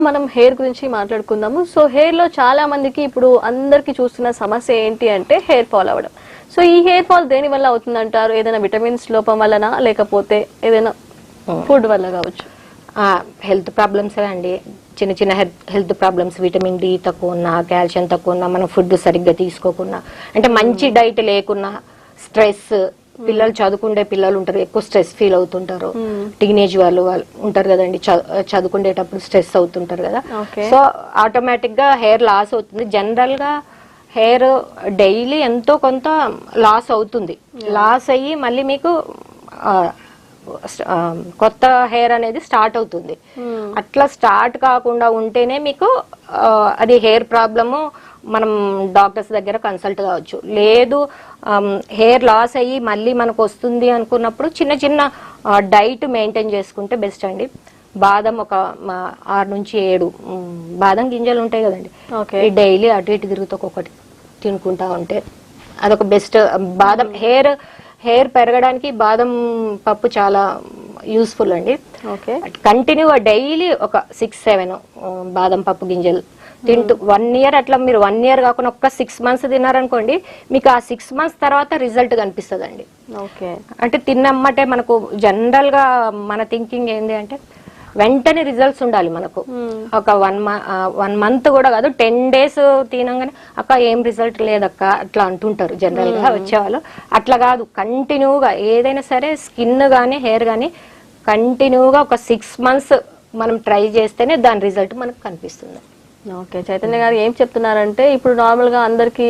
మనం హెయిర్ గురించి మాట్లాడుకుందాము. సో హెయిర్ లో చాలా మందికి ఇప్పుడు అందరికి చూస్తున్న సమస్య ఏంటి అంటే హెయిర్ ఫాల్ అవ్వడం. సో ఈ హెయిర్ ఫాల్ దేని వల్ల అవుతుందంటారు? ఏదైనా విటమిన్స్ లోపం వల్లనా, లేకపోతే ఏదైనా ఫుడ్ వల్ల కావచ్చు? హెల్త్ ప్రాబ్లమ్స్ అండి. చిన్న చిన్న హెల్త్ ప్రాబ్లమ్స్, విటమిన్ డి తక్కువ ఉన్నా, కాల్షియం తక్కువ ఉన్నా, మనం ఫుడ్ సరిగ్గా తీసుకోకున్నా, అంటే మంచి డైట్ లేకున్నా, స్ట్రెస్, పిల్లలు చదువుకుండే పిల్లలు ఉంటారు, ఎక్కువ స్ట్రెస్ ఫీల్ అవుతుంటారు, టీనేజ్ వాళ్ళు ఉంటారు కదండి, చదువుకునేటప్పుడు స్ట్రెస్ అవుతుంటారు కదా, సో ఆటోమేటిక్ గా హెయిర్ లాస్ అవుతుంది. జనరల్ గా హెయిర్ డైలీ ఎంతో కొంత లాస్ అవుతుంది. లాస్ అయ్యి మళ్ళీ మీకు కొత్త హెయిర్ అనేది స్టార్ట్ అవుతుంది. అట్లా స్టార్ట్ కాకుండా ఉంటేనే మీకు అది హెయిర్ ప్రాబ్లము, మనం డాక్టర్స్ దగ్గర కన్సల్ట్ కావచ్చు. లేదు హెయిర్ లాస్ అయ్యి మళ్ళీ మనకు వస్తుంది అనుకున్నప్పుడు చిన్న చిన్న డైట్ మెయింటైన్ చేసుకుంటే బెస్ట్ అండి. బాదం ఒక 6 నుంచి 7 బాదం గింజలు ఉంటాయి కదండి, డైలీ అటు ఇటు తిరుగుతూ ఒక్కొక్కటి తినుకుంటా ఉంటే అదొక బెస్ట్. బాదం హెయిర్ పెరగడానికి బాదం పప్పు చాలా యూస్ఫుల్ అండి. కంటిన్యూగా డైలీ ఒక 6-7 బాదం పప్పు గింజలు తింటూ 1 ఇయర్, అట్లా మీరు 1 ఇయర్ కాకుండా ఒక్క 6 మంత్స్ తిన్నారనుకోండి, మీకు ఆ 6 మంత్స్ తర్వాత రిజల్ట్ కనిపిస్తుంది అండి. అంటే తిన్నమ్మటే మనకు జనరల్ గా మన థింకింగ్ ఏంది అంటే వెంటనే రిజల్ట్స్ ఉండాలి మనకు. ఒక 1 మంత్ కూడా కాదు, 10 days తినగానే అక్క ఏం రిజల్ట్ లేదక్క అట్లా అంటుంటారు జనరల్ గా వచ్చేవాళ్ళు. అట్లా కాదు, కంటిన్యూగా ఏదైనా సరే స్కిన్ గానీ హెయిర్ గానీ కంటిన్యూగా ఒక 6 months మనం ట్రై చేస్తేనే దాని రిజల్ట్ మనకు కనిపిస్తుంది. చైతన్య గారు ఏం చెప్తున్నారంటే ఇప్పుడు నార్మల్ గా అందరికి